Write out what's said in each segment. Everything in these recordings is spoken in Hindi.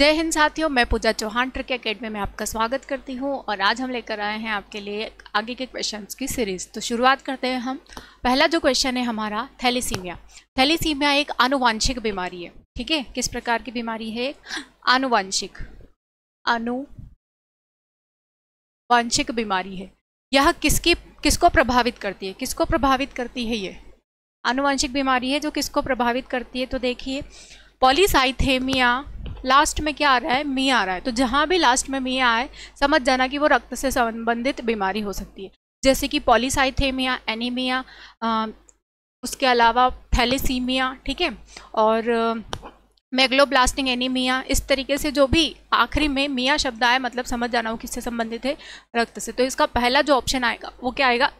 जय हिंद साथियों, मैं पूजा चौहान ट्रिक एकेडमी में आपका स्वागत करती हूं और आज हम लेकर आए हैं आपके लिए आगे के क्वेश्चंस की सीरीज। तो शुरुआत करते हैं हम। पहला जो क्वेश्चन है हमारा थैलेसीमिया। थैलेसीमिया एक आनुवांशिक बीमारी है। ठीक है, किस प्रकार की बीमारी है? आनुवांशिक बीमारी है। यह किसको प्रभावित करती है? किसको प्रभावित करती है? ये आनुवांशिक बीमारी है जो किसको प्रभावित करती है। तो देखिए, पॉलीसाइथेमिया, लास्ट में क्या आ रहा है? मी आ रहा है। तो जहाँ भी लास्ट में मी आए समझ जाना कि वो रक्त से संबंधित बीमारी हो सकती है, जैसे कि पॉलीसाइथेमिया, एनीमिया, उसके अलावा थैलेसीमिया। ठीक है, और मेगलोब्लास्टिक एनीमिया। इस तरीके से जो भी आखिरी में मिया शब्द आए मतलब समझ जाना वो किससे संबंधित है? रक्त से। तो इसका पहला जो ऑप्शन आएगा वो क्या आएगा?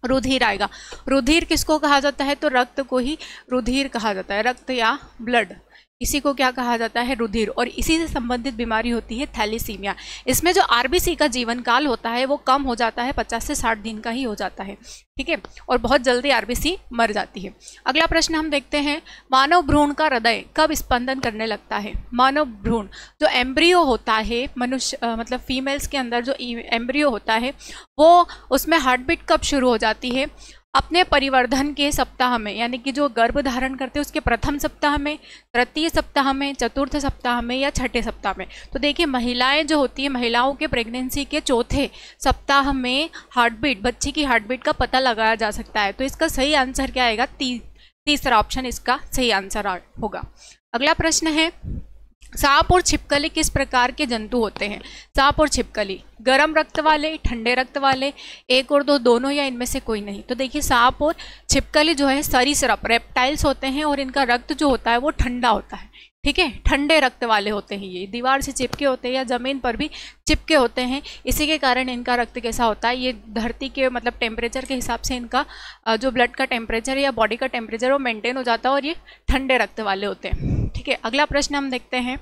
रुधिर आएगा। रुधिर किसको कहा जाता है? तो रक्त को ही रुधिर कहा जाता है। रक्त या ब्लड, इसी को क्या कहा जाता है? रुधिर। और इसी से संबंधित बीमारी होती है थैलेसीमिया। इसमें जो आरबीसी का जीवन काल होता है वो कम हो जाता है, 50 से 60 दिन का ही हो जाता है। ठीक है, और बहुत जल्दी आरबीसी मर जाती है। अगला प्रश्न हम देखते हैं, मानव भ्रूण का हृदय कब स्पंदन करने लगता है? मानव भ्रूण जो एम्ब्रियो होता है, मनुष्य मतलब फीमेल्स के अंदर जो एम्ब्रियो होता है वो, उसमें हार्ट बीट कब शुरू हो जाती है? अपने परिवर्धन के सप्ताह में, यानी कि जो गर्भ धारण करते हैं उसके प्रथम सप्ताह में, तृतीय सप्ताह में, चतुर्थ सप्ताह में या छठे सप्ताह में। तो देखिए, महिलाएं जो होती है, महिलाओं के प्रेगनेंसी के चौथे सप्ताह में हार्ट बीट, बच्ची की हार्ट बीट का पता लगाया जा सकता है। तो इसका सही आंसर क्या आएगा? तीसरा ऑप्शन इसका सही आंसर होगा। अगला प्रश्न है, सांप और छिपकली किस प्रकार के जंतु होते हैं? सांप और छिपकली गर्म रक्त वाले, ठंडे रक्त वाले, एक और दो, दोनों, या इनमें से कोई नहीं? तो देखिए, सांप और छिपकली जो है सरीसृप रेप्टाइल्स होते हैं और इनका रक्त जो होता है वो ठंडा होता है। ठीक है, ठंडे रक्त वाले होते हैं। ये दीवार से चिपके होते हैं या ज़मीन पर भी चिपके होते हैं, इसी के कारण इनका रक्त कैसा होता है? ये धरती के मतलब टेम्परेचर के हिसाब से इनका जो ब्लड का टेम्परेचर या बॉडी का टेम्परेचर वो मेंटेन हो जाता है और ये ठंडे रक्त वाले होते हैं। ठीक है, अगला प्रश्न हम देखते हैं,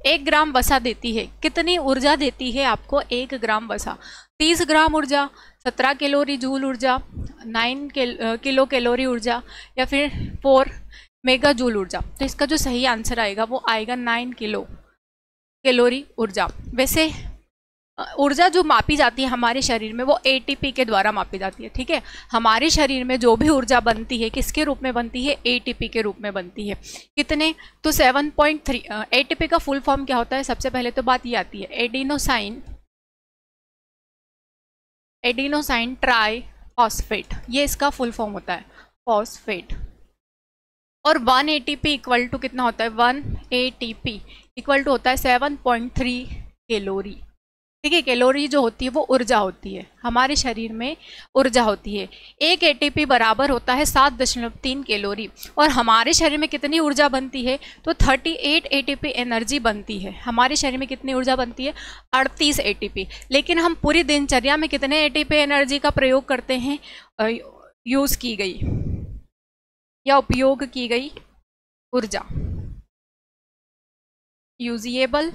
1 ग्राम वसा देती है, कितनी ऊर्जा देती है आपको 1 ग्राम वसा? 30 ग्राम ऊर्जा, 17 कैलोरी जूल ऊर्जा, 9 किलो कैलोरी ऊर्जा, या फिर 4 मेगा जूल ऊर्जा? तो इसका जो सही आंसर आएगा वो आएगा 9 किलो कैलोरी ऊर्जा। वैसे ऊर्जा जो मापी जाती है हमारे शरीर में वो एटीपी के द्वारा मापी जाती है। ठीक है, हमारे शरीर में जो भी ऊर्जा बनती है किसके रूप में बनती है? एटीपी के रूप में बनती है। कितने? तो 7.3। एटीपी का फुल फॉर्म क्या होता है? सबसे पहले तो बात ये आती है, एडिनोसाइन ट्राई फॉस्फेट, ये इसका फुल फॉर्म होता है, फॉस्फेट। और 1 एटीपी इक्वल टू कितना होता है? 1 एटीपी इक्वल टू होता है 7.3 कैलोरी। ठीक है, कैलोरी जो होती है वो ऊर्जा होती है, हमारे शरीर में ऊर्जा होती है। 1 एटीपी बराबर होता है 7.3 कैलोरी। और हमारे शरीर में कितनी ऊर्जा बनती है? तो 38 एटीपी एनर्जी बनती है। हमारे शरीर में कितनी ऊर्जा बनती है? 38 एटीपी। लेकिन हम पूरी दिनचर्या में कितने एटीपी एनर्जी का प्रयोग करते हैं? यूज़ की गई या उपयोग की गई ऊर्जा, यूजेबल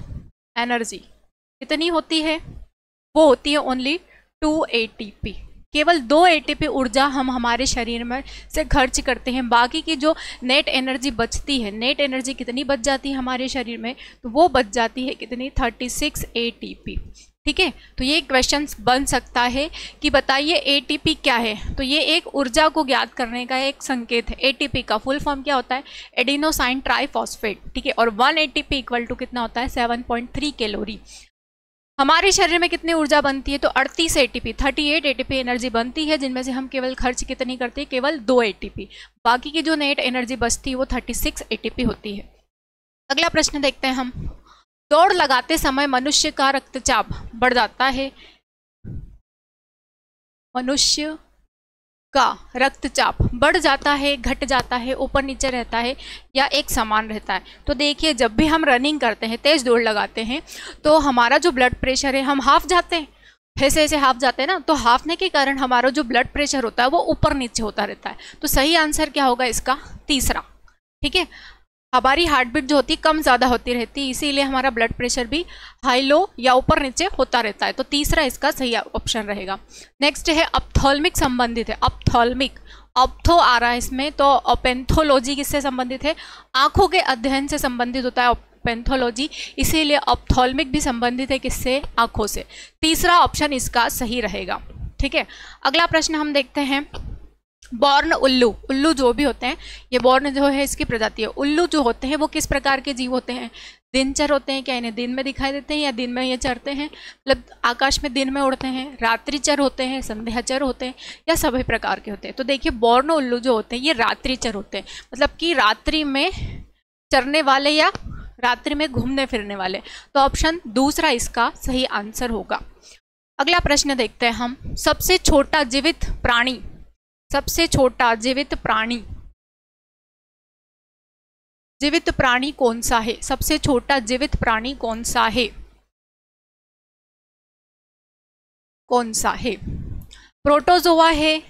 एनर्जी कितनी होती है? वो होती है ओनली 2 एटीपी। केवल 2 एटीपी ऊर्जा हम हमारे शरीर में से खर्च करते हैं। बाकी की जो नेट एनर्जी बचती है, नेट एनर्जी कितनी बच जाती है हमारे शरीर में? तो वो बच जाती है कितनी? 36 एटीपी। ठीक है, तो ये क्वेश्चन बन सकता है कि बताइए एटीपी क्या है? तो ये एक ऊर्जा को ज्ञात करने का एक संकेत है। एटीपी का फुल फॉर्म क्या होता है? Adenosine triphosphate. ठीक है, और 1 एटीपी इक्वल टू कितना होता है? 7.3 कैलोरी। हमारे शरीर में कितनी ऊर्जा बनती है? तो 38 एटीपी, 38 एटीपी एनर्जी बनती है, जिनमें से हम केवल खर्च कितनी करते हैं? केवल 2 एटीपी। बाकी की जो नेट एनर्जी बचती है वो 36 एटीपी होती है। अगला प्रश्न देखते हैं हम, दौड़ लगाते समय मनुष्य का रक्तचाप बढ़ जाता है, मनुष्य का रक्तचाप बढ़ जाता है, घट जाता है, ऊपर नीचे रहता है, या एक समान रहता है? तो देखिए, जब भी हम रनिंग करते हैं, तेज दौड़ लगाते हैं, तो हमारा जो ब्लड प्रेशर है, हम हाफ जाते हैं, ऐसे ऐसे हाफ जाते हैं ना, तो हाफने के कारण हमारा जो ब्लड प्रेशर होता है वो ऊपर नीचे होता रहता है। तो सही आंसर क्या होगा इसका? तीसरा। ठीक है, हमारी हार्ट बीट जो होती है कम ज़्यादा होती रहती है, इसीलिए हमारा ब्लड प्रेशर भी हाई लो या ऊपर नीचे होता रहता है। तो तीसरा इसका सही ऑप्शन रहेगा। नेक्स्ट है, अप्थॉल्मिक संबंधित है। अप्थॉल्मिक ऑप्थो आ रहा है इसमें, तो ऑपेंथोलॉजी किससे संबंधित है? आंखों के अध्ययन से संबंधित होता है ऑपेंथोलॉजी, इसीलिए ऑप्थोल्मिक भी संबंधित है किससे? आंखों से। तीसरा ऑप्शन इसका सही रहेगा। ठीक है, अगला प्रश्न हम देखते हैं। बॉर्न उल्लू, उल्लू जो भी होते हैं, ये बॉर्न जो है इसकी प्रजाति है। उल्लू जो होते हैं वो किस प्रकार के जीव होते हैं? दिनचर होते हैं। क्या इन्हें दिन में दिखाई देते हैं या दिन में ये चरते हैं? मतलब आकाश में दिन में उड़ते हैं। रात्रिचर होते हैं, संध्याचर होते हैं, या सभी प्रकार के होते हैं? तो देखिए बॉर्न उल्लू जो होते हैं ये रात्रिचर होते हैं, मतलब कि रात्रि में चरने वाले या रात्रि में घूमने फिरने वाले। तो ऑप्शन दूसरा इसका सही आंसर होगा। अगला प्रश्न देखते हैं हम। सबसे छोटा जीवित प्राणी, सबसे छोटा जीवित प्राणी, जीवित प्राणी कौन सा है? सबसे छोटा जीवित प्राणी कौन सा है? कौन सा है? प्रोटोजोआ है,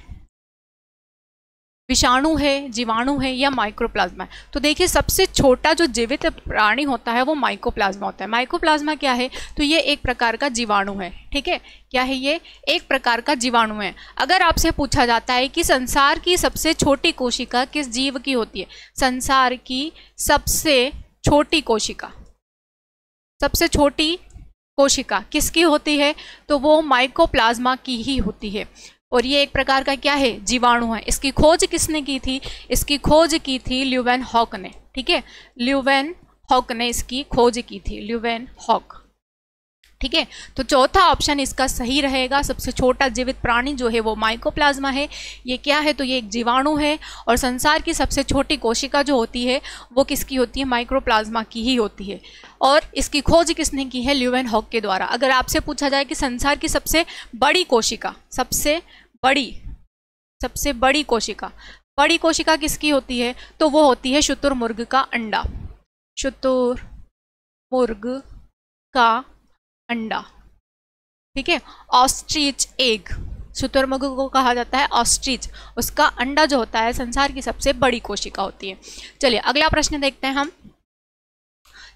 विषाणु है, जीवाणु है, या माइक्रोप्लाज्मा है? तो देखिए सबसे छोटा जो जीवित प्राणी होता है वो माइकोप्लाज्मा होता है। माइकोप्लाज्मा क्या है? तो ये एक प्रकार का जीवाणु है। ठीक है, क्या है ये? एक प्रकार का जीवाणु है। अगर आपसे पूछा जाता है कि संसार की सबसे छोटी कोशिका किस जीव की होती है? संसार की सबसे छोटी कोशिका, सबसे छोटी कोशिका किसकी होती है? तो वो माइकोप्लाज्मा की ही होती है। और ये एक प्रकार का क्या है? जीवाणु है। इसकी खोज किसने की थी? इसकी खोज की थी ल्यूवेनहॉक ने। ठीक है, ल्यूवेनहॉक ने इसकी खोज की थी, ल्यूवेनहॉक। ठीक है, तो चौथा ऑप्शन इसका सही रहेगा। सबसे छोटा जीवित प्राणी जो है वो माइकोप्लाज्मा है। ये क्या है? तो ये एक जीवाणु है। और संसार की सबसे छोटी कोशिका जो होती है वो किसकी होती है? माइक्रोप्लाज्मा की ही होती है। और इसकी खोज किसने की है? ल्यूवेनहॉक के द्वारा। अगर आपसे पूछा जाए कि संसार की सबसे बड़ी कोशिका, सबसे बड़ी कोशिका, बड़ी कोशिका किसकी होती है? तो वो होती है शुतुरमुर्ग का अंडा, शुतुरमुर्ग का अंडा। ठीक है, ऑस्ट्रिच एग, शुतुरमुर्ग को कहा जाता है ऑस्ट्रिच। उसका अंडा जो होता है संसार की सबसे बड़ी कोशिका होती है। चलिए अगला प्रश्न देखते हैं हम।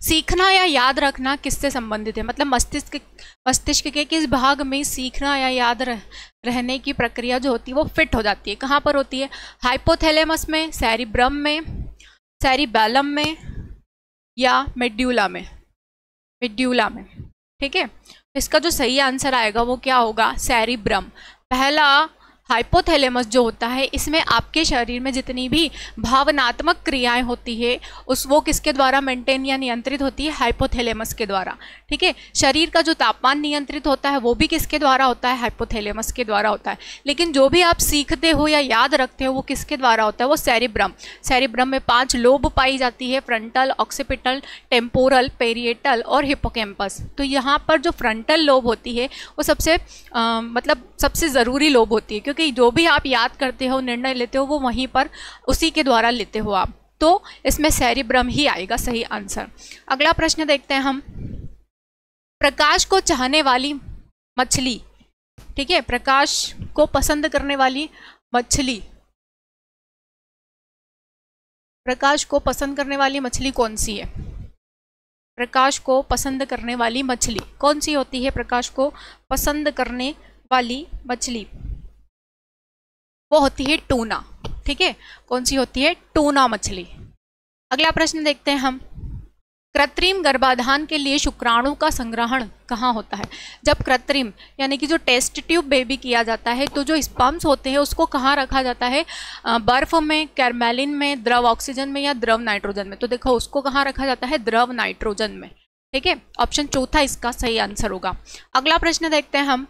सीखना या याद रखना किससे संबंधित है? मतलब मस्तिष्क के किस भाग में सीखना या याद रहने की प्रक्रिया जो होती है वो फिट हो जाती है? कहाँ पर होती है? हाइपोथैलेमस में, सेरिब्रम में, सेरिबैलम में, या मेड्यूला में? मेड्यूला में। ठीक है, इसका जो सही आंसर आएगा वो क्या होगा? सेरिब्रम। पहला हाइपोथैलेमस जो होता है इसमें आपके शरीर में जितनी भी भावनात्मक क्रियाएं होती है वो किसके द्वारा मेंटेन या नियंत्रित होती है? हाइपोथैलेमस के द्वारा। ठीक है, शरीर का जो तापमान नियंत्रित होता है वो भी किसके द्वारा होता है? हाइपोथैलेमस के द्वारा होता है। लेकिन जो भी आप सीखते हो या याद रखते हो वो किसके द्वारा होता है? वो सेरिब्रम। सेरिब्रम में 5 लोब पाई जाती है, फ्रंटल, ऑक्सीपिटल, टेम्पोरल, पेरिएटल और हिप्पोकैम्पस। तो यहाँ पर जो फ्रंटल लोब होती है वो सबसे मतलब सबसे ज़रूरी लोब होती है, क्योंकि जो भी आप याद करते हो, निर्णय लेते हो, वो वहीं पर उसी के द्वारा लेते हो आप। तो इसमें सेरिब्रम ही आएगा सही आंसर। अगला प्रश्न देखते हैं हम। प्रकाश को चाहने वाली मछली, ठीक है, प्रकाश को पसंद करने वाली मछली, प्रकाश को पसंद करने वाली मछली कौन सी है? प्रकाश को पसंद करने वाली मछली कौन सी होती है? प्रकाश को पसंद करने वाली मछली वो होती है टूना। ठीक है, कौन सी होती है? टूना मछली। अगला प्रश्न देखते हैं हम। कृत्रिम गर्भाधान के लिए शुक्राणु का संग्रहण कहाँ होता है? जब कृत्रिम यानी कि जो टेस्ट ट्यूब बेबी किया जाता है तो जो स्पर्म्स होते हैं उसको कहाँ रखा जाता है? बर्फ में, कैरमेलिन में, द्रव ऑक्सीजन में, या द्रव नाइट्रोजन में? तो देखो उसको कहाँ रखा जाता है? द्रव नाइट्रोजन में। ठीक है, ऑप्शन चौथा इसका सही आंसर होगा। अगला प्रश्न देखते हैं हम।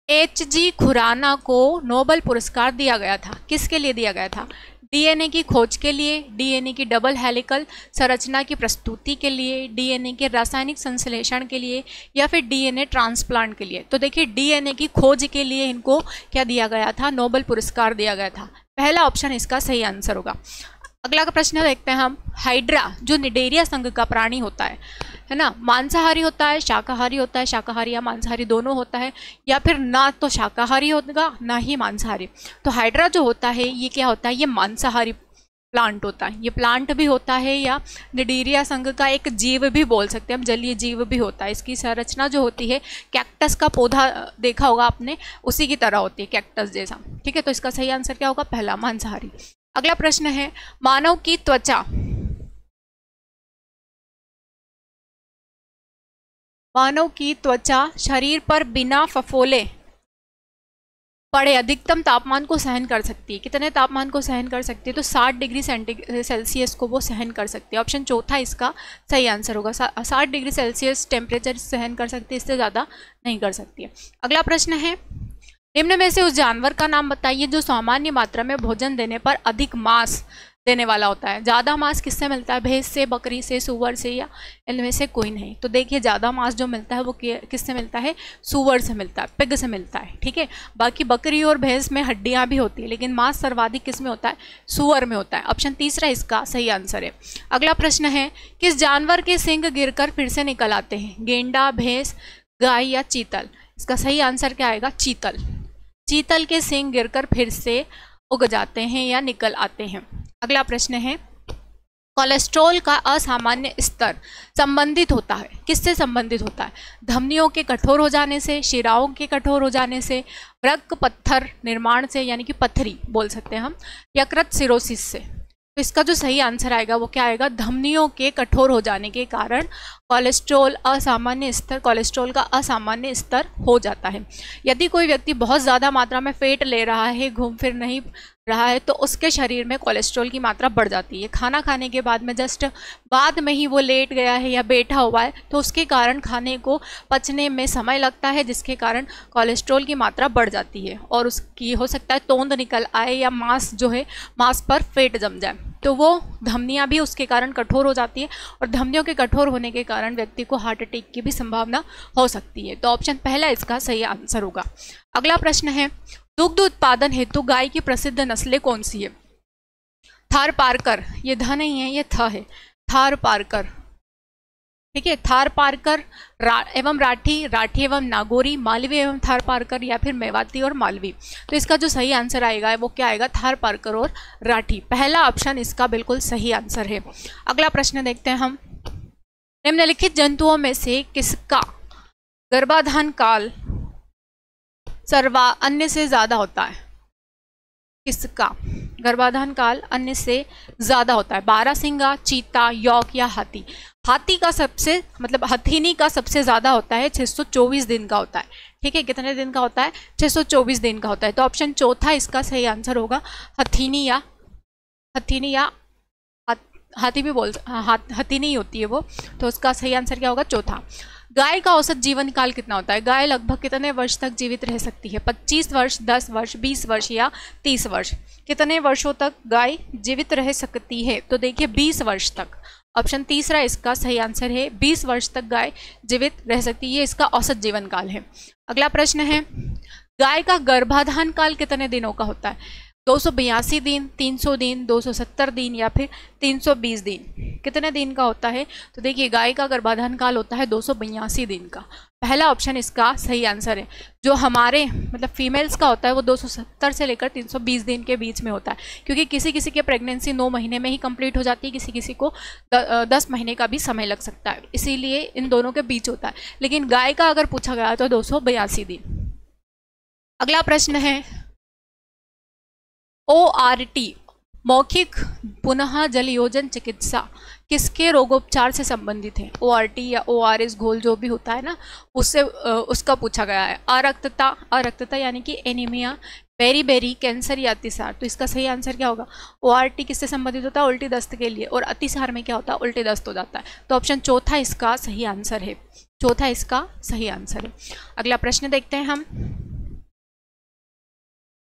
H.G. खुराना को नोबेल पुरस्कार दिया गया था, किसके लिए दिया गया था? डीएनए की खोज के लिए, डीएनए की डबल हेलिकल संरचना की प्रस्तुति के लिए, डीएनए के रासायनिक संश्लेषण के लिए, या फिर डीएनए ट्रांसप्लांट के लिए? तो देखिए डीएनए की खोज के लिए इनको क्या दिया गया था? नोबेल पुरस्कार दिया गया था। पहला ऑप्शन इसका सही आंसर होगा। अगला का प्रश्न देखते हैं हम। हाइड्रा जो निडेरिया संघ का प्राणी होता है ना, मांसाहारी होता है, शाकाहारी होता है, शाकाहारी या मांसाहारी दोनों होता है, या फिर ना तो शाकाहारी होगा ना ही मांसाहारी? तो हाइड्रा जो होता है ये क्या होता है? ये मांसाहारी प्लांट होता है। ये प्लांट भी होता है या निडीरिया संघ का एक जीव भी बोल सकते हैं हम, जलीय जीव भी होता है। इसकी संरचना जो होती है कैक्टस का पौधा देखा होगा आपने, उसी की तरह होती है, कैक्टस जैसा। ठीक है, तो इसका सही आंसर क्या होगा? पहला, मांसाहारी। अगला प्रश्न है, मानव की त्वचा, मानव की त्वचा शरीर पर बिना फफोले पड़े अधिकतम तापमान को सहन कर सकती है। कितने तापमान को सहन कर सकती है? तो 60 डिग्री सेल्सियस को वो सहन कर सकती है। ऑप्शन चौथा इसका सही आंसर होगा। 60 डिग्री सेल्सियस टेम्परेचर सहन कर सकती है, इससे ज़्यादा नहीं कर सकती है। अगला प्रश्न है, निम्न में से उस जानवर का नाम बताइए जो सामान्य मात्रा में भोजन देने पर अधिक मांस देने वाला होता है। ज़्यादा मांस किससे मिलता है? भैंस से, बकरी से, सुअर से, या इनमें से कोई नहीं। तो देखिए ज़्यादा मांस जो मिलता है वो किससे मिलता है? सुअर से मिलता है, पिग से मिलता है। ठीक है, बाकी बकरी और भैंस में हड्डियां भी होती है, लेकिन मांस सर्वाधिक किस में होता है? सुअर में होता है। ऑप्शन तीसरा इसका सही आंसर है। अगला प्रश्न है, किस जानवर के सींग गिरकर फिर से निकल आते हैं? गेंडा, भैंस, गाय या चीतल? इसका सही आंसर क्या आएगा? चीतल। चीतल के सींग गिरकर फिर से उग जाते हैं या निकल आते हैं। अगला प्रश्न है, कोलेस्ट्रॉल का असामान्य स्तर संबंधित होता है, किससे संबंधित होता है? धमनियों के कठोर हो जाने से, शिराओं के कठोर हो जाने से, वृक्क पत्थर निर्माण से यानी कि पथरी बोल सकते हैं हम, यकृत सिरोसिस से? तो इसका जो सही आंसर आएगा वो क्या आएगा? धमनियों के कठोर हो जाने के कारण कोलेस्ट्रॉल का असामान्य स्तर हो जाता है। यदि कोई व्यक्ति बहुत ज़्यादा मात्रा में फैट ले रहा है, घूम फिर नहीं रहा है, तो उसके शरीर में कोलेस्ट्रॉल की मात्रा बढ़ जाती है। खाना खाने के बाद में जस्ट बाद में ही वो लेट गया है या बैठा हुआ है, तो उसके कारण खाने को पचने में समय लगता है, जिसके कारण कोलेस्ट्रॉल की मात्रा बढ़ जाती है और उसकी हो सकता है तोंद निकल आए या मांस जो है मांस पर फैट जम जाए, तो वो धमनियाँ भी उसके कारण कठोर हो जाती है और धमनियों के कठोर होने के कारण व्यक्ति को हार्ट अटैक की भी संभावना हो सकती है। तो ऑप्शन पहला इसका सही आंसर होगा। अगला प्रश्न है, दुग्ध उत्पादन हेतु गाय की प्रसिद्ध नस्लें कौन सी है? थार पारकर, ये ध नहीं है, ये थ है, थार पारकर। ठीक है, थार पारकर एवं राठी, राठी एवं नागौरी, मालवी एवं थार पारकर, या फिर मेवाती और मालवी? तो इसका जो सही आंसर आएगा वो क्या आएगा? थार पारकर और राठी। पहला ऑप्शन इसका बिल्कुल सही आंसर है। अगला प्रश्न देखते हैं हम, निम्नलिखित जंतुओं में से किसका गर्भाधान काल अन्य से ज्यादा होता है? किसका गर्भाधान काल अन्य से ज्यादा होता है? बारहसिंगा, चीता, यॉक या हाथी? हाथी का सबसे हथीनी का सबसे ज्यादा होता है, 624 दिन का होता है। ठीक है, कितने दिन का होता है? 624 दिन का होता है। तो ऑप्शन चौथा इसका सही आंसर होगा, हथीनी या हाथी भी हथीनी होती है वो, तो उसका सही आंसर क्या होगा? चौथा। गाय का औसत जीवन काल कितना होता है? गाय लगभग कितने वर्ष तक जीवित रह सकती है? 25 वर्ष, 10 वर्ष, 20 वर्ष या 30 वर्ष? कितने वर्षों तक गाय जीवित रह सकती है? तो देखिए 20 वर्ष तक। ऑप्शन तीसरा इसका सही आंसर है, 20 वर्ष तक गाय जीवित रह सकती है, इसका औसत जीवन काल है। अगला प्रश्न है, गाय का गर्भाधान काल कितने दिनों का होता है? 282 दिन, 300 दिन, 270 दिन या फिर 320 दिन? कितने दिन का होता है? तो देखिए गाय का गर्भाधान काल होता है 282 दिन का। पहला ऑप्शन इसका सही आंसर है। जो हमारे फीमेल्स का होता है वो 270 से लेकर 320 दिन के बीच में होता है, क्योंकि किसी किसी की प्रेगनेंसी 9 महीने में ही कंप्लीट हो जाती है, किसी किसी को 10 महीने का भी समय लग सकता है, इसीलिए इन दोनों के बीच होता है। लेकिन गाय का अगर पूछा गया तो 282 दिन। अगला प्रश्न है, ORT मौखिक पुनः जलयोजन चिकित्सा किसके रोगोपचार से संबंधित है? ORT या ORS घोल जो भी होता है ना, उससे उसका पूछा गया है। अरक्तता यानी कि एनीमिया, बेरी कैंसर या अतिसार? तो इसका सही आंसर क्या होगा? ORT किससे संबंधित होता है? उल्टी दस्त के लिए। और अतिसार में क्या होता है? उल्टी दस्त हो जाता है। तो ऑप्शन चौथा इसका सही आंसर है। चौथा इसका सही आंसर है। अगला प्रश्न देखते हैं हम,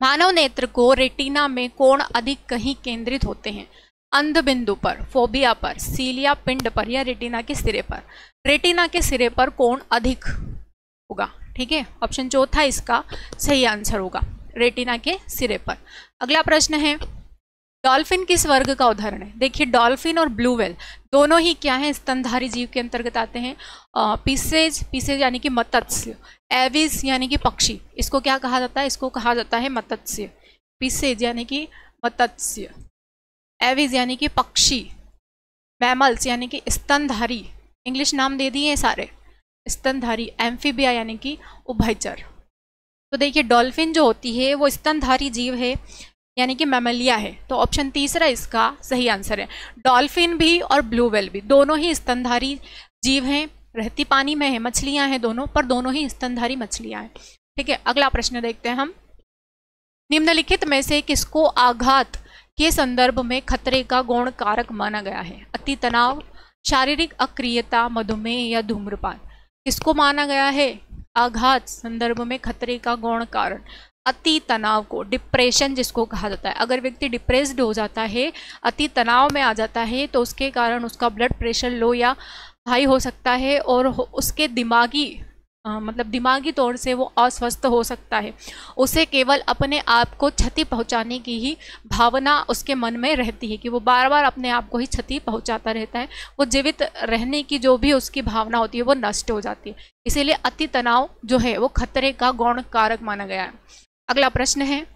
मानव नेत्र को रेटिना में कोण अधिक कहीं केंद्रित होते हैं? अंध बिंदु पर, फोबिया पर, सीलिया पिंड पर या रेटिना के सिरे पर? रेटिना के सिरे पर कोण अधिक होगा। ठीक है, ऑप्शन चौथा इसका सही आंसर होगा, रेटिना के सिरे पर। अगला प्रश्न है, डॉल्फिन किस वर्ग का उदाहरण है? देखिए डॉल्फिन और ब्लू व्हेल दोनों ही क्या है? स्तनधारी जीव के अंतर्गत आते हैं। पीसेज यानी कि मत्स्य, एविस यानी कि पक्षी, इसको क्या कहा जाता है? इसको कहा जाता है मत्स्य। पीसेज यानी कि मत्स्य। एविज यानी कि पक्षी, मैमल्स यानी कि स्तनधारी, इंग्लिश नाम दे दिए सारे, स्तनधारी, एम्फीबिया यानी कि उभयचर। तो देखिए डॉल्फिन जो होती है वो स्तनधारी जीव है यानी कि मैमलिया है, तो ऑप्शन तीसरा इसका सही आंसर है। डॉल्फिन भी और ब्लू व्हेल भी दोनों ही स्तनधारी जीव हैं, रहती पानी में है, मछलियां हैं दोनों, पर दोनों ही स्तनधारी मछलियां हैं। ठीक है, अगला प्रश्न देखते हैं हम। निम्नलिखित में से किसको आघात के संदर्भ में खतरे का गौण कारक माना गया है? अति तनाव, शारीरिक अक्रियता, मधुमेह या धूम्रपान। किसको माना गया है आघात संदर्भ में खतरे का गौण कारण? अति तनाव को, डिप्रेशन जिसको कहा जाता है। अगर व्यक्ति डिप्रेस्ड हो जाता है, अति तनाव में आ जाता है, तो उसके कारण उसका ब्लड प्रेशर लो या हाई हो सकता है और उसके दिमागी तौर से वो अस्वस्थ हो सकता है। उसे केवल अपने आप को क्षति पहुंचाने की ही भावना उसके मन में रहती है कि वो बार बार अपने आप को ही क्षति पहुंचाता रहता है। वो जीवित रहने की जो भी उसकी भावना होती है वो नष्ट हो जाती है। इसीलिए अति तनाव जो है वो खतरे का गौण कारक माना गया है। अगला प्रश्न है,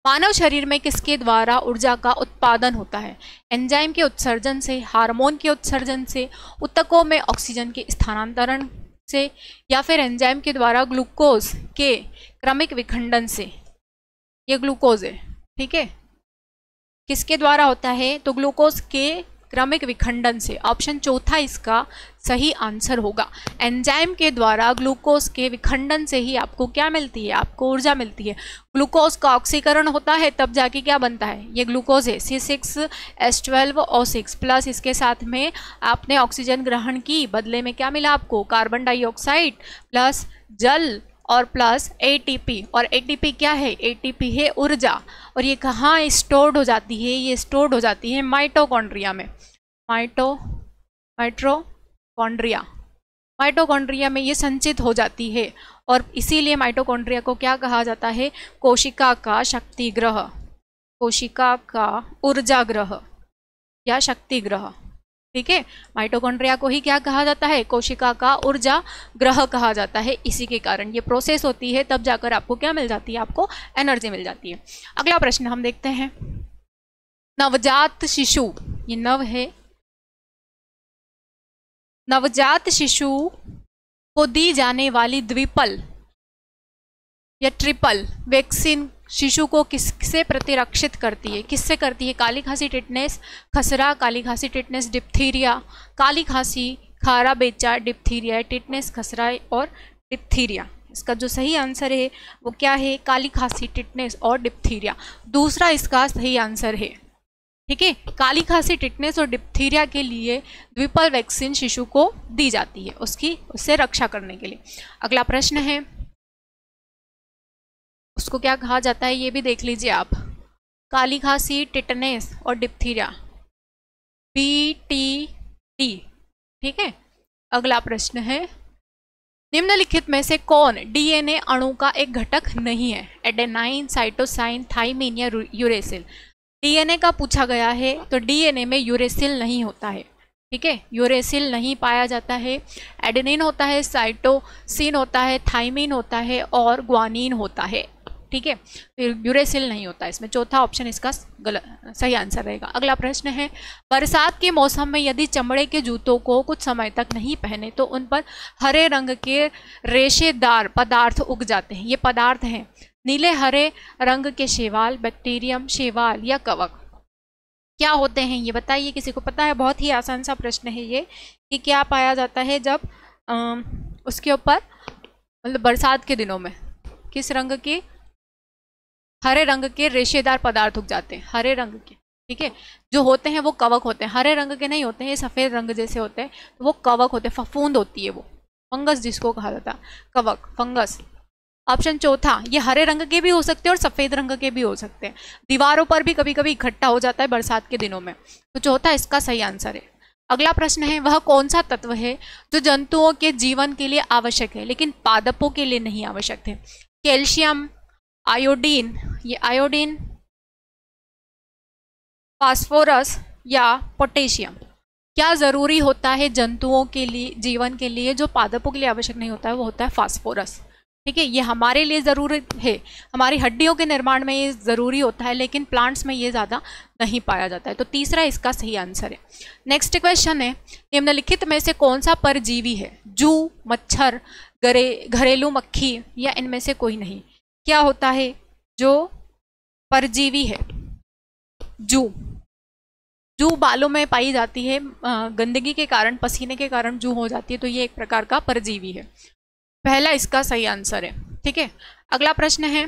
मानव शरीर में किसके द्वारा ऊर्जा का उत्पादन होता है? एंजाइम के उत्सर्जन से, हार्मोन के उत्सर्जन से, ऊतकों में ऑक्सीजन के स्थानांतरण से, या फिर एंजाइम के द्वारा ग्लूकोज के क्रमिक विखंडन से। ये ग्लूकोज है, ठीक है, किसके द्वारा होता है? तो ग्लूकोज के क्रमिक विखंडन से। ऑप्शन चौथा इसका सही आंसर होगा। एंजाइम के द्वारा ग्लूकोज के विखंडन से ही आपको क्या मिलती है? आपको ऊर्जा मिलती है। ग्लूकोज का ऑक्सीकरण होता है तब जाके क्या बनता है? ये ग्लूकोज है C6H12O6 प्लस इसके साथ में आपने ऑक्सीजन ग्रहण की, बदले में क्या मिला आपको? कार्बन डाइऑक्साइड प्लस जल और प्लस ATP। और ATP क्या है? ATP है ऊर्जा। और ये कहाँ स्टोर्ड हो जाती है? ये स्टोर्ड हो जाती है माइटोकॉन्ड्रिया में। माइटोकॉन्ड्रिया में ये संचित हो जाती है और इसीलिए माइटोकॉन्ड्रिया को क्या कहा जाता है? कोशिका का शक्ति ग्रह, कोशिका का ऊर्जा ग्रह या शक्ति ग्रह। ठीक है, माइटोकॉन्ड्रिया को ही क्या कहा जाता है? कोशिका का ऊर्जा ग्रह कहा जाता है। इसी के कारण ये प्रोसेस होती है, तब जाकर आपको क्या मिल जाती है? आपको एनर्जी मिल जाती है। अगला प्रश्न हम देखते हैं। नवजात शिशु, ये नव है, नवजात शिशु को दी जाने वाली द्विपल या ट्रिपल वैक्सीन शिशु को किससे प्रतिरक्षित करती है? किससे करती है? काली खांसी, टिटनेस, खसरा, काली खांसी, टिटनेस, डिप्थीरिया, काली खांसी, खारा बेचा, डिप्थीरिया, टिटनेस, खसरा और डिप्थीरिया। इसका जो सही आंसर है वो क्या है? काली खांसी, टिटनेस और डिप्थीरिया। दूसरा इसका सही आंसर है। ठीक है, काली खांसी, टिटनेस और डिप्थीरिया के लिए द्विपल वैक्सीन शिशु को दी जाती है उससे रक्षा करने के लिए। अगला प्रश्न है, उसको क्या कहा जाता है ये भी देख लीजिए आप। काली खांसी, टिटनेस और डिप्थीरिया, BTT। ठीक है, अगला प्रश्न है, निम्नलिखित में से कौन DNA अणु का एक घटक नहीं है? एडेनाइन, साइटोसाइन, थाइमिन या यूरेसिल। DNA का पूछा गया है तो DNA में यूरेसिल नहीं होता है। ठीक है, यूरेसिल नहीं पाया जाता है। एडेनिन होता है, साइटोसिन होता है, थाइमिन होता है और ग्वानिन होता है। ठीक है, फिर यूरेसिल नहीं होता इसमें। चौथा ऑप्शन इसका सही आंसर रहेगा। अगला प्रश्न है, बरसात के मौसम में यदि चमड़े के जूतों को कुछ समय तक नहीं पहने तो उन पर हरे रंग के रेशेदार पदार्थ उग जाते हैं। ये पदार्थ हैं नीले हरे रंग के शैवाल, बैक्टीरियम, शैवाल या कवक। क्या होते हैं ये बताइए, किसी को पता है? बहुत ही आसान सा प्रश्न है ये कि क्या पाया जाता है जब उसके ऊपर मतलब बरसात के दिनों में किस रंग के? हरे रंग के रेशेदार पदार्थ उग जाते हैं, हरे रंग के। ठीक है, जो होते हैं वो कवक होते हैं, हरे रंग के नहीं होते हैं, ये सफ़ेद रंग जैसे होते हैं, तो वो कवक होते हैं। फफूंद होती है वो, फंगस जिसको कहा जाता है, कवक, फंगस। ऑप्शन चौथा, ये हरे रंग के भी हो सकते हैं और सफ़ेद रंग के भी हो सकते हैं। दीवारों पर भी कभी कभी इकट्ठा हो जाता है बरसात के दिनों में, तो चौथा इसका सही आंसर है। अगला प्रश्न है, वह कौन सा तत्व है जो जंतुओं के जीवन के लिए आवश्यक है लेकिन पादपों के लिए नहीं आवश्यक है? कैल्शियम, आयोडीन, ये आयोडीन, फास्फोरस या पोटेशियम। क्या ज़रूरी होता है जंतुओं के लिए जीवन के लिए जो पादपों के लिए आवश्यक नहीं होता है? वो होता है फास्फोरस। ठीक है, ये हमारे लिए ज़रूरी है, हमारी हड्डियों के निर्माण में ये ज़रूरी होता है, लेकिन प्लांट्स में ये ज़्यादा नहीं पाया जाता है। तो तीसरा इसका सही आंसर है। नेक्स्ट क्वेश्चन है, निम्नलिखित में से कौन सा परजीवी है? जू, मच्छर, घरेलू मक्खी या इनमें से कोई नहीं? क्या होता है जो परजीवी है? जू। जू बालों में पाई जाती है, गंदगी के कारण, पसीने के कारण जू हो जाती है, तो ये एक प्रकार का परजीवी है। पहला इसका सही आंसर है। ठीक है, अगला प्रश्न है,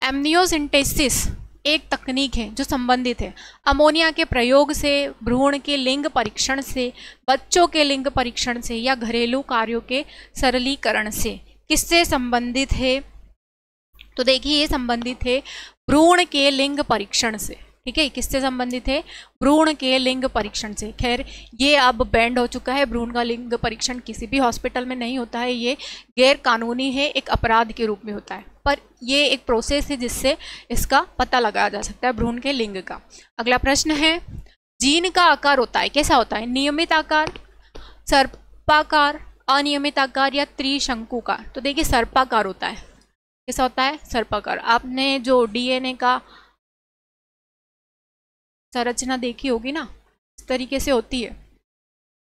एमनियोसिंटेसिस एक तकनीक है जो संबंधित है अमोनिया के प्रयोग से, भ्रूण के लिंग परीक्षण से, बच्चों के लिंग परीक्षण से या घरेलू कार्यों के सरलीकरण से। किससे संबंधित है? तो देखिए ये संबंधित है भ्रूण के लिंग परीक्षण से। ठीक है, किससे संबंधित है? भ्रूण के लिंग परीक्षण से। खैर ये अब बैंड हो चुका है, भ्रूण का लिंग परीक्षण किसी भी हॉस्पिटल में नहीं होता है, ये गैर कानूनी है, एक अपराध के रूप में होता है, पर ये एक प्रोसेस है जिससे इसका पता लगाया जा सकता है भ्रूण के लिंग का। अगला प्रश्न है, जीन का आकार होता है, कैसा होता है? नियमित आकार, सर्पाकार, अनियमित आकार या त्रिशंकुकार? तो देखिए सर्पाकार होता है। कैसा होता है? सर्पाकार। आपने जो डीएनए का संरचना देखी होगी ना, इस तरीके से होती है,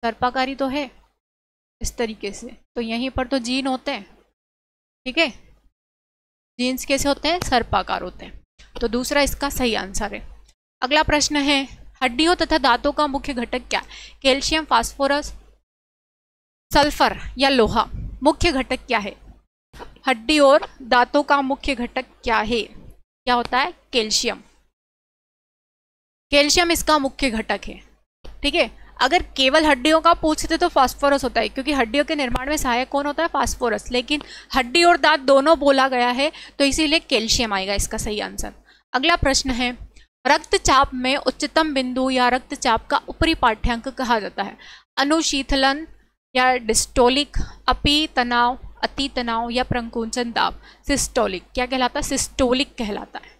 सर्पाकारी तो है इस तरीके से, तो यहीं पर तो जीन होते हैं। ठीक है, जीन्स कैसे होते हैं? सर्पाकार होते हैं। तो दूसरा इसका सही आंसर है। अगला प्रश्न है, हड्डियों तथा दांतों का मुख्य घटक क्या? कैल्शियम, फास्फोरस, सल्फर या लोहा? मुख्य घटक क्या है? हड्डी और दांतों का मुख्य घटक क्या है? क्या होता है? कैल्शियम। कैल्शियम इसका मुख्य घटक है। ठीक है, अगर केवल हड्डियों का पूछते तो फास्फोरस होता है, क्योंकि हड्डियों के निर्माण में सहायक कौन होता है? फास्फोरस। लेकिन हड्डी और दांत दोनों बोला गया है, तो इसीलिए कैल्शियम आएगा इसका सही आंसर। अगला प्रश्न है, रक्तचाप में उच्चतम बिंदु या रक्तचाप का ऊपरी पाठ्यांक कहा जाता है? अनुशीतलन या डिस्टोलिक, अपी तनाव, अति तनाव या प्रकुंचन दाब? सिस्टोलिक। क्या कहलाता है? सिस्टोलिक कहलाता है,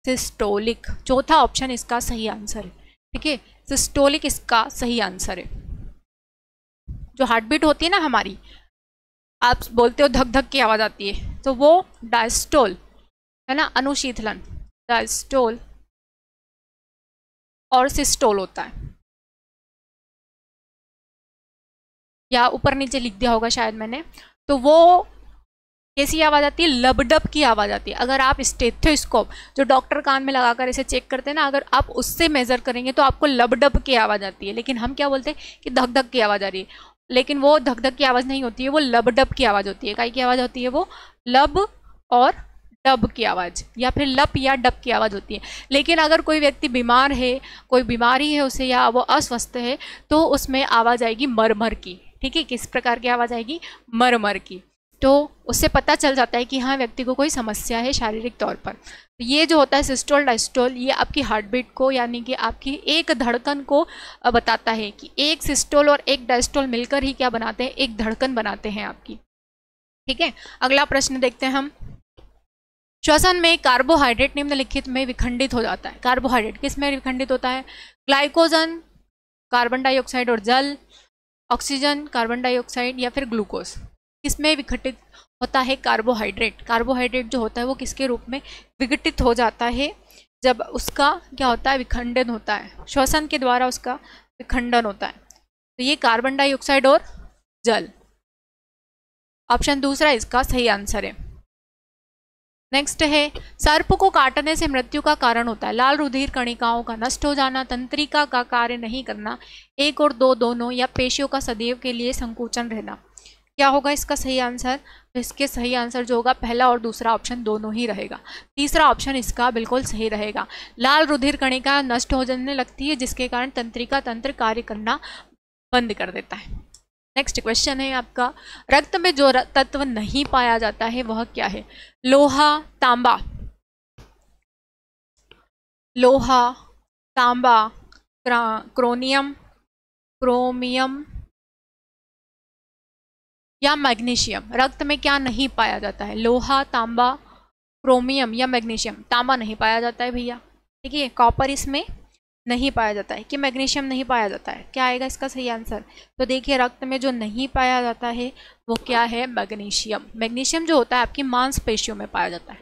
सिस्टोलिक। चौथा ऑप्शन इसका सही आंसर है। ठीक है, सिस्टोलिक इसका सही आंसर है। जो हार्ट बीट होती है ना हमारी, आप बोलते हो धक धक की आवाज आती है, तो वो डायस्टोल है ना, अनुशीतलन, डायस्टोल और सिस्टोल होता है, या ऊपर नीचे लिख दिया होगा शायद मैंने। तो वो कैसी आवाज़ आती है? लबडब की आवाज़ आती है। अगर आप स्टेथोस्कोप जो डॉक्टर कान में लगाकर इसे चेक करते हैं ना, अगर आप उससे मेजर करेंगे तो आपको लबडब की आवाज़ आती है। लेकिन हम क्या बोलते हैं कि धक धक की आवाज़ आ रही है, लेकिन वो धक धक की आवाज़ नहीं होती है, वो लबडब की आवाज़ होती है। काई की आवाज़ होती है? वो लब और डब की आवाज़, या फिर लप या डब की आवाज़ होती है। लेकिन अगर कोई व्यक्ति बीमार है, कोई बीमारी है उसे, या वो अस्वस्थ है, तो उसमें आवाज़ आएगी मरमर की। ठीक है, किस प्रकार की आवाज़ आएगी? मरमर की। तो उससे पता चल जाता है कि हाँ व्यक्ति को कोई समस्या है शारीरिक तौर पर। तो ये जो होता है सिस्टोल डायस्टोल, ये आपकी हार्ट बीट को, यानी कि आपकी एक धड़कन को बताता है कि एक सिस्टोल और एक डायस्टोल मिलकर ही क्या बनाते हैं? एक धड़कन बनाते हैं आपकी। ठीक है, अगला प्रश्न देखते हैं हम। श्वसन में कार्बोहाइड्रेट निम्नलिखित में विखंडित हो जाता है। कार्बोहाइड्रेट किस में विखंडित होता है? ग्लाइकोजन, कार्बन डाइऑक्साइड और जल, ऑक्सीजन, कार्बन डाइऑक्साइड या फिर ग्लूकोज? किसमें विघटित होता है कार्बोहाइड्रेट? कार्बोहाइड्रेट जो होता है वो किसके रूप में विघटित हो जाता है? जब उसका क्या होता है? विखंडन होता है, श्वसन के द्वारा उसका विखंडन होता है। तो ये कार्बन डाइऑक्साइड और जल। ऑप्शन दूसरा इसका सही आंसर है। नेक्स्ट है, सर्प को काटने से मृत्यु का कारण होता है? लाल रुधिर कणिकाओं का नष्ट हो जाना, तंत्रिका का कार्य नहीं करना, एक और दो दोनों, या पेशियों का सदैव के लिए संकुचन रहना? क्या होगा इसका सही आंसर? तो इसके सही आंसर जो होगा पहला और दूसरा ऑप्शन दोनों ही रहेगा। तीसरा ऑप्शन इसका बिल्कुल सही रहेगा। लाल रुधिर कणिका नष्ट हो जाने लगती है, जिसके कारण तंत्रिका तंत्र कार्य करना बंद कर देता है। नेक्स्ट क्वेश्चन है आपका, रक्त में जो तत्व नहीं पाया जाता है वह क्या है? लोहा, तांबा, लोहा, तांबा, क्रोनियम, क्रोमियम या मैग्नीशियम? रक्त में क्या नहीं पाया जाता है? लोहा, तांबा, क्रोमियम या मैग्नीशियम? तांबा नहीं पाया जाता है भैया। ठीक है, कॉपर इसमें नहीं पाया जाता है, कि मैग्नीशियम नहीं पाया जाता है। क्या आएगा इसका सही आंसर? तो देखिए रक्त में जो नहीं पाया जाता है वो क्या है? मैग्नीशियम। मैग्नीशियम जो होता है आपकी मांसपेशियों में पाया जाता है,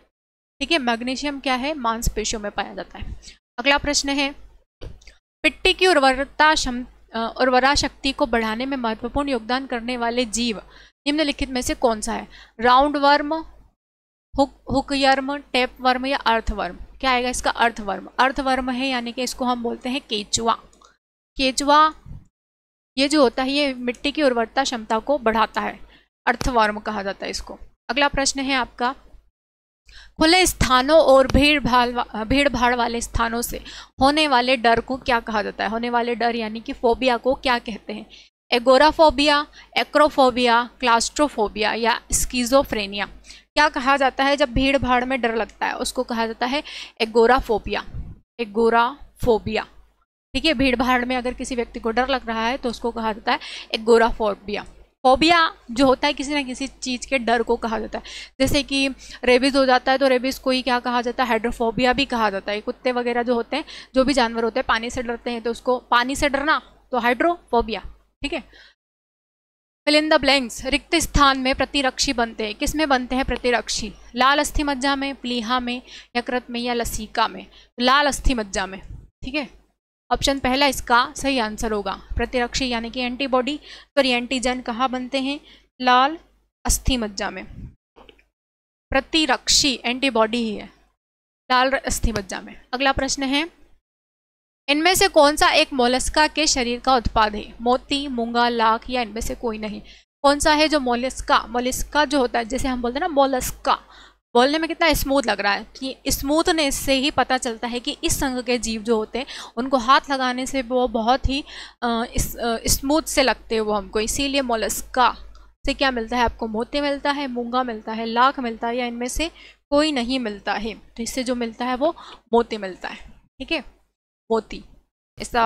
ठीक है। मैग्नीशियम क्या है? मांसपेशियों में पाया जाता है। अगला प्रश्न है, मिट्टी की उर्वरा शक्ति को बढ़ाने में महत्वपूर्ण योगदान करने वाले जीव निम्नलिखित में से कौन सा है? Round worm, hookworm, tape worm या अर्थवर्म? क्या आएगा इसका? अर्थवर्म। अर्थवर्म है यानी कि इसको हम बोलते हैं केचुआ। केचुआ ये जो होता है ये मिट्टी की उर्वरता क्षमता को बढ़ाता है, अर्थवर्म कहा जाता है इसको। अगला प्रश्न है आपका, खुले स्थानों और भीड़ भाड़ वाले स्थानों से होने वाले डर को क्या कहा जाता है? होने वाले डर यानी कि फोबिया को क्या कहते हैं? एगोराफोबिया, एक्रोफोबिया, क्लास्ट्रोफोबिया या स्किज़ोफ्रेनिया? क्या कहा जाता है जब भीड़ भाड़ में डर लगता है? उसको कहा जाता है एगोराफोबिया। एगोराफोबिया, ठीक है। भीड़ भाड़ में अगर किसी व्यक्ति को डर लग रहा है तो उसको कहा जाता है एगोराफोबिया। फोबिया जो होता है किसी ना किसी चीज़ के डर को कहा जाता है। जैसे कि रेबीज हो जाता है तो रेबीज को ही क्या कहा जाता है? हाइड्रोफोबिया भी कहा जाता है। कुत्ते वगैरह जो होते हैं, जो भी जानवर होते हैं पानी से डरते हैं तो उसको पानी से डरना तो हाइड्रोफोबिया, ठीक है। फिल इन द ब्लैंक्स, रिक्त स्थान में प्रतिरक्षी बनते हैं। किस में बनते हैं प्रतिरक्षी? लाल अस्थि मज्जा में, प्लीहा में, यकृत में या लसिका में? लाल अस्थि मज्जा में, ठीक है। ऑप्शन पहला इसका सही आंसर होगा। प्रतिरक्षी यानी कि एंटीबॉडी, सॉरी एंटीजन कहाँ बनते हैं? लाल अस्थि मज्जा में। प्रतिरक्षी एंटीबॉडी ही है लाल अस्थि मज्जा में। अगला प्रश्न है, इनमें से कौन सा एक मोलस्का के शरीर का उत्पाद है? मोती, मूंगा, लाख या इनमें से कोई नहीं? कौन सा है जो मोलस्का जो होता है, जैसे हम बोलते हैं ना मोलस्का, बोलने में कितना स्मूथ लग रहा है, कि स्मूथनेस से ही पता चलता है कि इस संघ के जीव जो होते हैं उनको हाथ लगाने से वो बहुत ही स्मूथ से लगते हैं वो हमको, इसीलिए मोलस्का से क्या मिलता है आपको? मोती मिलता है, मूंगा मिलता है, लाख मिलता है या इनमें से कोई नहीं मिलता है? तो इससे जो मिलता है वो मोती मिलता है, ठीक है। मोती ऐसा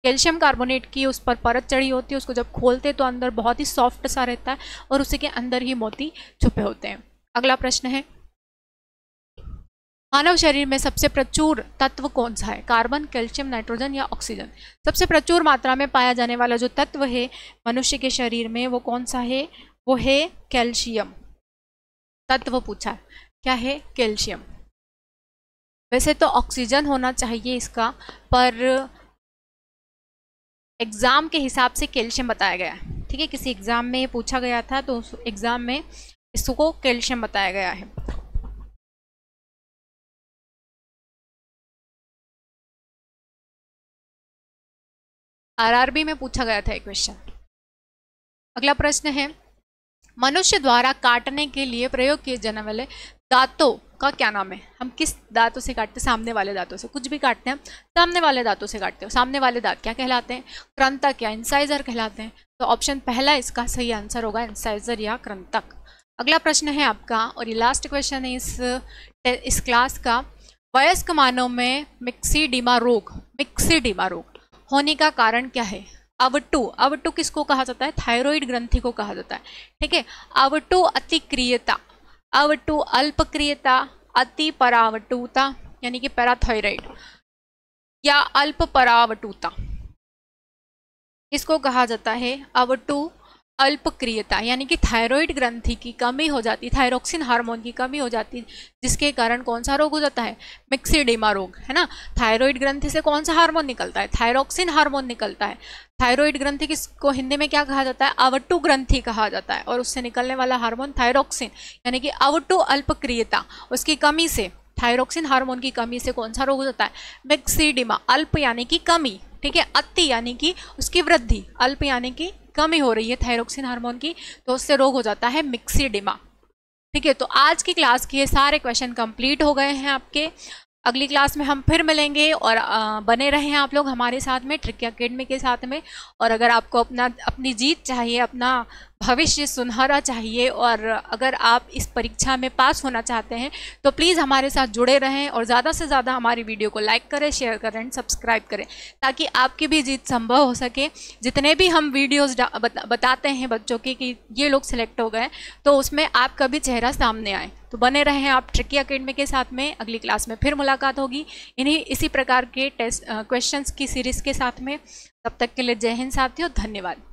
कैल्शियम कार्बोनेट की उस पर परत चढ़ी होती है, उसको जब खोलते तो अंदर बहुत ही सॉफ्ट सा रहता है और उसी के अंदर ही मोती छुपे होते हैं। अगला प्रश्न है, मानव शरीर में सबसे प्रचुर तत्व कौन सा है? कार्बन, कैल्शियम, नाइट्रोजन या ऑक्सीजन? सबसे प्रचुर मात्रा में पाया जाने वाला जो तत्व है मनुष्य के शरीर में वो कौन सा है? वो है कैल्शियम। तत्व पूछा, क्या है? कैल्शियम। वैसे तो ऑक्सीजन होना चाहिए इसका, पर एग्जाम के हिसाब से कैल्शियम बताया गया है, ठीक है। किसी एग्जाम में पूछा गया था तो उस एग्जाम में इसको कैल्शियम बताया गया है। आरआरबी में पूछा गया था एक क्वेश्चन। अगला प्रश्न है, मनुष्य द्वारा काटने के लिए प्रयोग किए जाने वाले दांतों का क्या नाम है? हम किस दांतों से काटते हैं? सामने वाले दांतों से। कुछ भी काटते हैं सामने वाले दांतों से काटते हो। सामने वाले दांत क्या कहलाते हैं? कृंतक या इंसाइजर कहलाते हैं। तो ऑप्शन पहला इसका सही आंसर होगा, इंसाइजर या कृंतक। अगला प्रश्न है आपका, और ये लास्ट क्वेश्चन है इस क्लास का, वयस्क मानव में मिक्सीडीमा रोग होने का कारण क्या है? अवटु किसको कहा जाता है? थायराइड ग्रंथि को कहा जाता है, ठीक है। अवटु अतिक्रियता, अवटु अल्पक्रियता, अति परावटुता यानी कि पैराथायराइड, या अल्प परावटुता इसको कहा जाता है? अवटु अल्पक्रियता यानी कि थायराइड ग्रंथि की कमी हो जाती, थायरोक्सिन हार्मोन की कमी हो जाती, जिसके कारण कौन सा रोग हो जाता है? मिक्सीडीमा रोग, है ना। थायराइड ग्रंथि से कौन सा हार्मोन निकलता है? थायरोक्सिन हार्मोन निकलता है। थायराइड ग्रंथि किसको हिंदी में क्या कहा जाता है? अवटु ग्रंथि कहा जाता है, और उससे निकलने वाला हार्मोन थायरोक्सिन यानी कि अवटु अल्पक्रियता, उसकी कमी से, थायरोक्सिन हार्मोन की कमी से कौन सा रोग हो जाता है? मिक्सीडीमा। अल्प यानी कि कमी, ठीक है। अति यानी कि उसकी वृद्धि, अल्प यानी कि कमी हो रही है थायरोक्सिन हार्मोन की, तो उससे रोग हो जाता है मिक्सीडीमा, ठीक है। तो आज की क्लास के सारे क्वेश्चन कंप्लीट हो गए हैं आपके। अगली क्लास में हम फिर मिलेंगे, और बने रहें आप लोग हमारे साथ में, ट्रिकी एकेडमी के साथ में। और अगर आपको अपनी जीत चाहिए, अपना भविष्य सुनहरा चाहिए और अगर आप इस परीक्षा में पास होना चाहते हैं तो प्लीज़ हमारे साथ जुड़े रहें और ज़्यादा से ज़्यादा हमारी वीडियो को लाइक करें, शेयर करें एंड सब्सक्राइब करें, ताकि आपकी भी जीत संभव हो सके। जितने भी हम वीडियोस बताते हैं बच्चों की कि ये लोग सिलेक्ट हो गए, तो उसमें आपका भी चेहरा सामने आए। तो बने रहें आप ट्रिकी एकेडमी के साथ में। अगली क्लास में फिर मुलाकात होगी इसी प्रकार के टेस्ट क्वेश्चंस की सीरीज़ के साथ में। तब तक के लिए जय हिंद साथियों, धन्यवाद।